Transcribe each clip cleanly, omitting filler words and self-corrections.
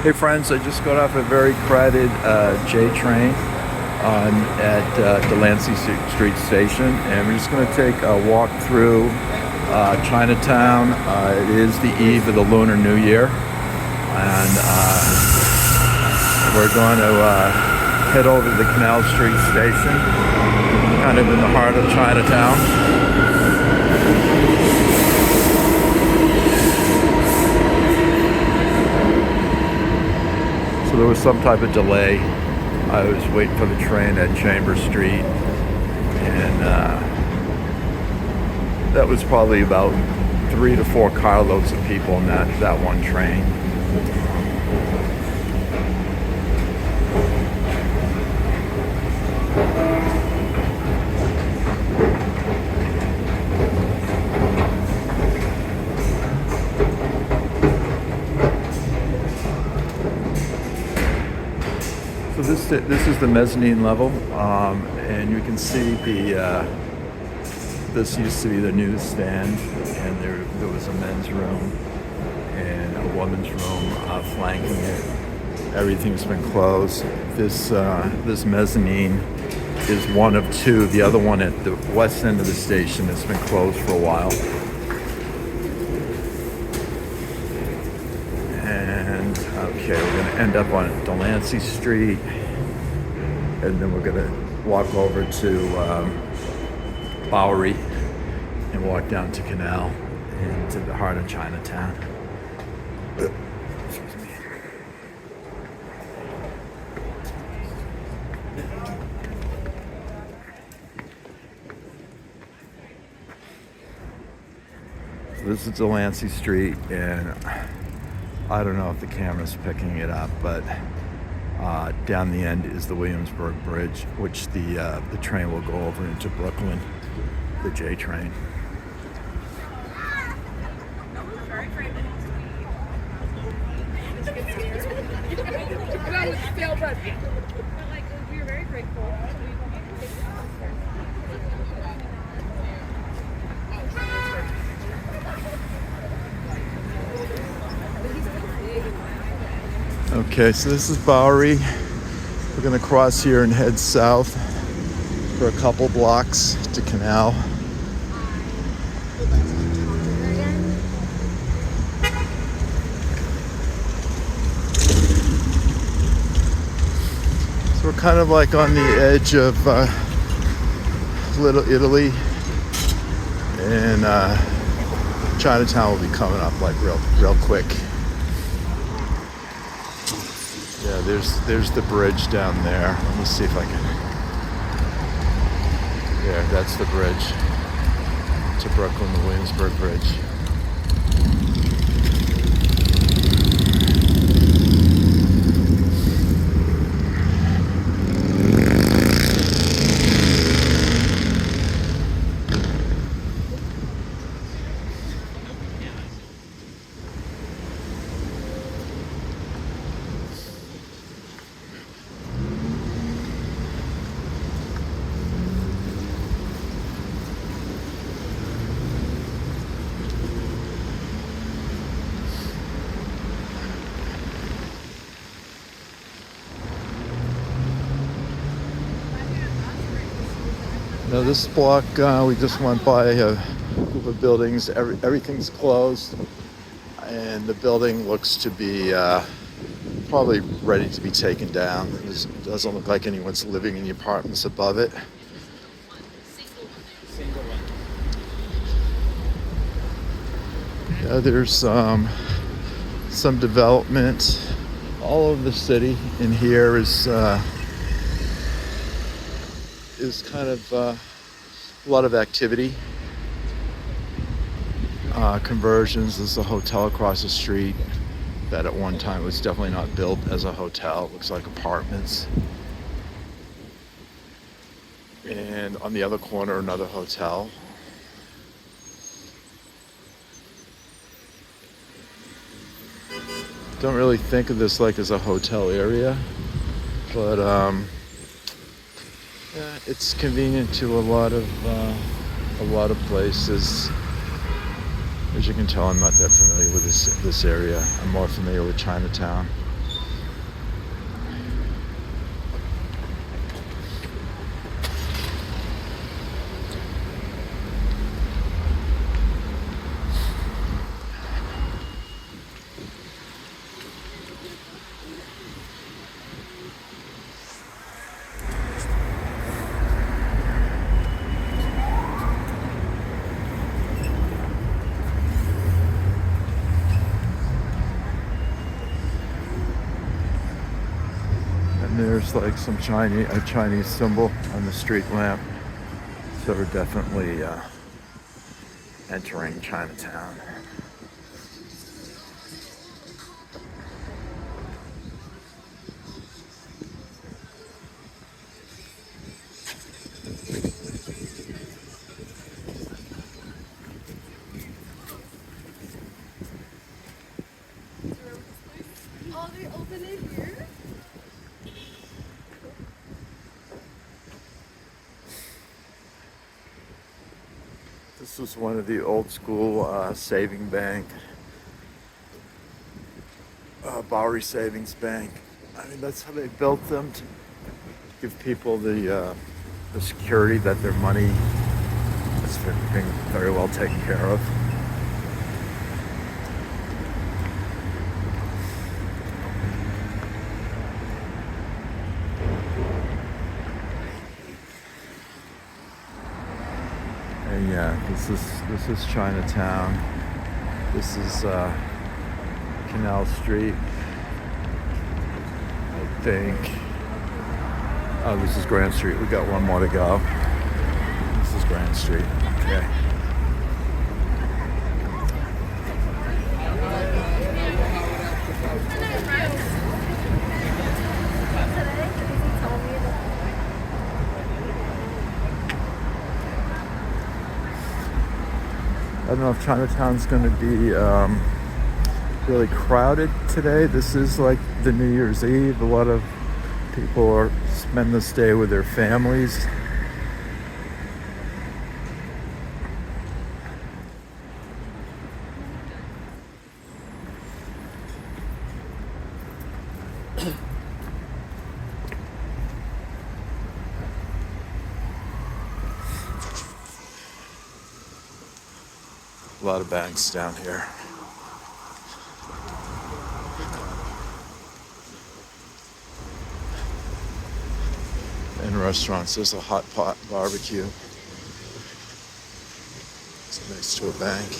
Hey friends, I just got off a very crowded J train at Delancey Street Station, and we're just going to take a walk through Chinatown. It is the eve of the Lunar New Year, and we're going to head over to the Canal Street station, kind of in the heart of Chinatown. So there was some type of delay. I was waiting for the train at Chambers Street, and that was probably about 3 to 4 carloads of people in that one train. So this is the mezzanine level, and you can see this used to be the newsstand, and there was a men's room and a woman's room flanking it. Everything's been closed. This mezzanine is one of two. The other one at the west end of the station has been closed for a while. And okay, we're going to end up on Delancey Street, and then we're going to walk over to Bowery and walk down to Canal into the heart of Chinatown. Excuse me. So this is Delancey Street, and I don't know if the camera's picking it up, but down the end is the Williamsburg Bridge, which the train will go over into Brooklyn, the J train. We were very grateful. Okay, so this is Bowery. We're going to cross here and head south for a couple blocks to Canal. So we're kind of like on the edge of Little Italy, and Chinatown will be coming up like real quick. Yeah, there's the bridge down there. Let me see if I can. Yeah, that's the bridge to Brooklyn, the Williamsburg Bridge. Now this block, we just went by a group of buildings. Everything's closed, and the building looks to be probably ready to be taken down. It doesn't look like anyone's living in the apartments above it. Yeah, there's some development all over the city. In here is kind of a lot of activity. Conversions. There's a hotel across the street that at one time was definitely not built as a hotel. It looks like apartments. And on the other corner, another hotel. Don't really think of this like as a hotel area, but yeah, it's convenient to a lot of places. As you can tell, I'm not that familiar with this area. I'm more familiar with Chinatown. And there's like some Chinese symbol on the street lamp. So we're definitely entering Chinatown. Oh, they open it here? This was one of the old school saving bank, Bowery Savings Bank. I mean, that's how they built them, to give people the security that their money is being very well taken care of. And yeah, this is Chinatown. This is Canal Street, I think. Oh, this is Grand Street. We got one more to go. This is Grand Street. Okay. I don't know if Chinatown's going to be really crowded today. This is like the New Year's Eve. A lot of people spend this day with their families. A lot of banks down here. And restaurants. There's a hot pot barbecue. It's next to a bank.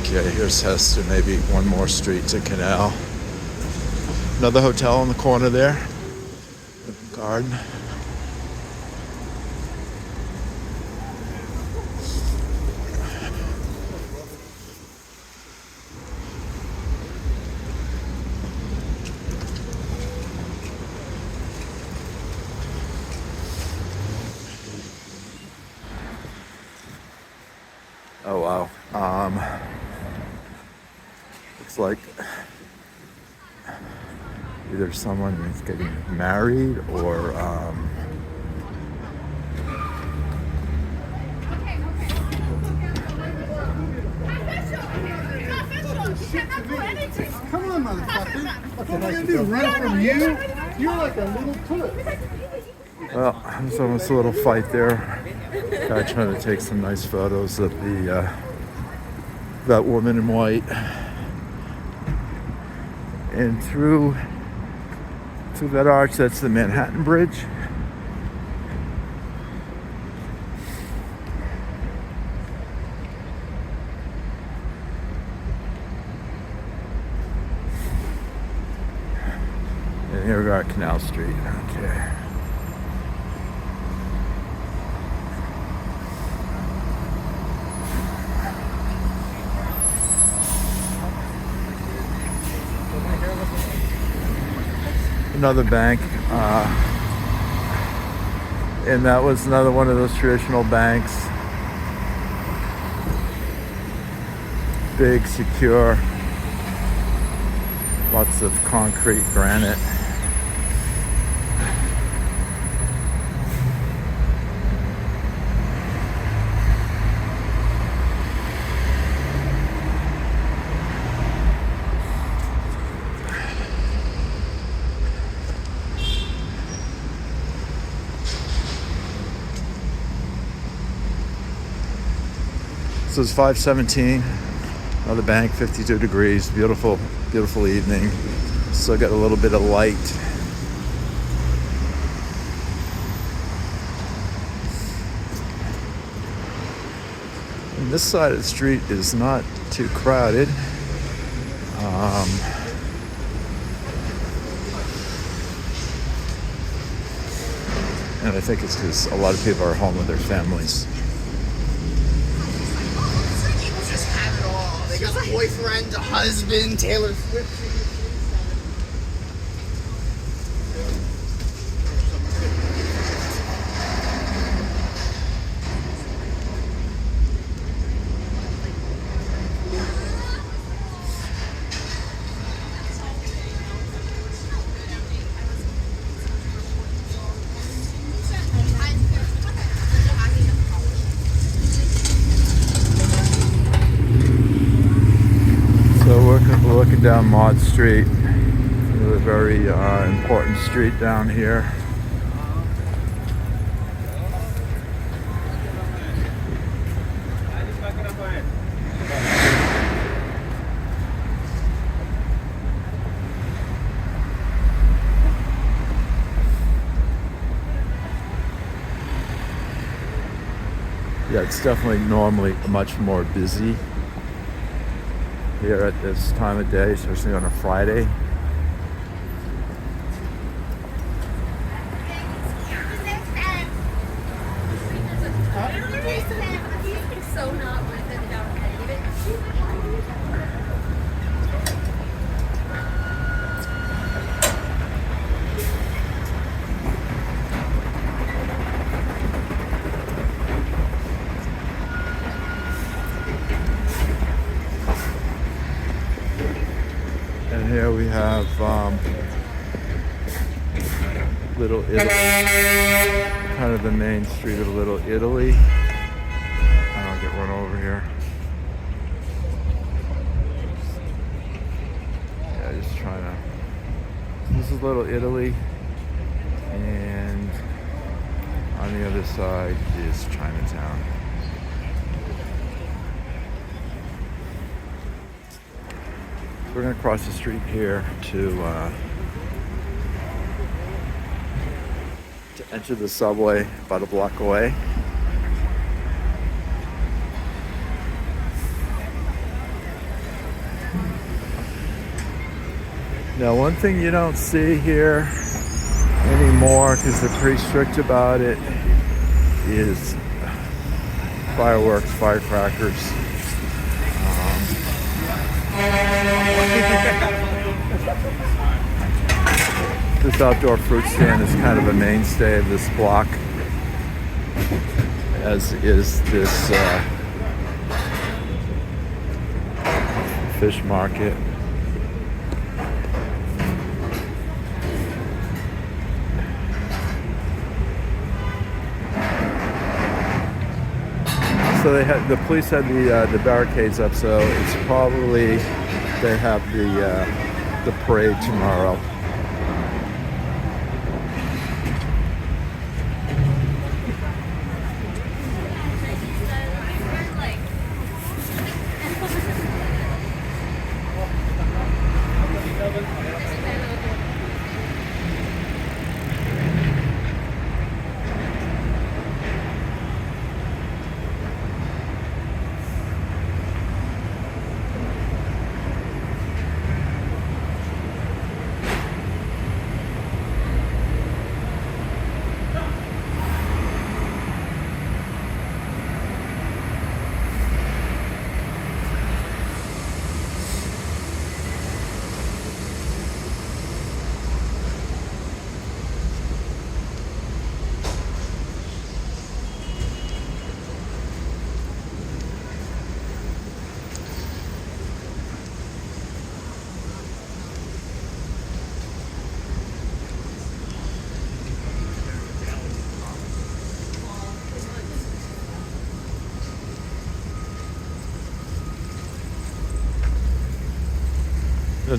Okay, here's Hester, maybe one more street to Canal. Another hotel in the corner there. Garden. Oh wow. Looks like either someone is getting married or Come on, motherfucker. What am I gonna do? Run from you? You're like a little puss. well, there's almost a little fight there. Guy trying to take some nice photos of that woman in white. And through that arch, that's the Manhattan Bridge. And here we are at Canal Street. Okay. Another bank, and that was another one of those traditional banks. Big, secure, lots of concrete, granite. So it's 5:17. Another bank, 52 degrees. Beautiful, beautiful evening. Still got a little bit of light And this side of the street is not too crowded. And I think it's because a lot of people are home with their families. People just have it all. They got a boyfriend, a husband, Taylor Swift. So we're looking down Maud Street, a very important street down here. Yeah, it's definitely normally much more busy here at this time of day, especially on a Friday. So not worth it without any of And here we have Little Italy, kind of the main street of Little Italy. I'll get one over here. Yeah, just trying to. This is Little Italy, and on the other side is Chinatown. We're gonna cross the street here to enter the subway about a block away. Now, one thing you don't see here anymore, because they're pretty strict about it, is fireworks, firecrackers. This outdoor fruit stand is kind of a mainstay of this block, as is this fish market. So the police had the barricades up, so it's probably they have the parade tomorrow.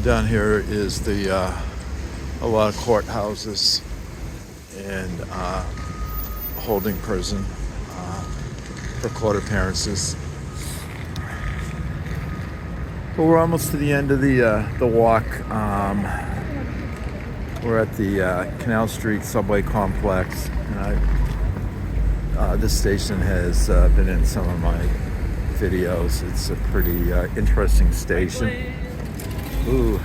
Down here is a lot of courthouses and holding prison for court appearances. But we're almost to the end of the walk. We're at the Canal Street subway complex. And this station has been in some of my videos. It's a pretty interesting station. Ooh,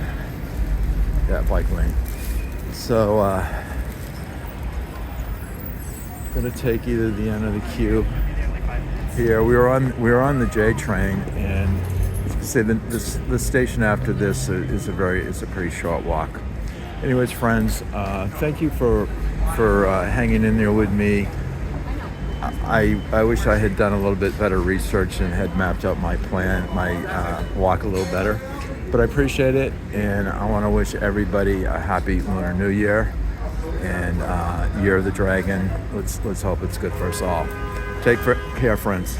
yeah, bike lane. So, gonna take you to the end of the queue. Here we were on the J train, and say the station after this is a pretty short walk. Anyways, friends, thank you for hanging in there with me. I wish I had done a little bit better research and had mapped out my plan, my walk a little better. But I appreciate it, and I want to wish everybody a happy Lunar New Year and Year of the Dragon. Let's hope it's good for us all. Take care, friends.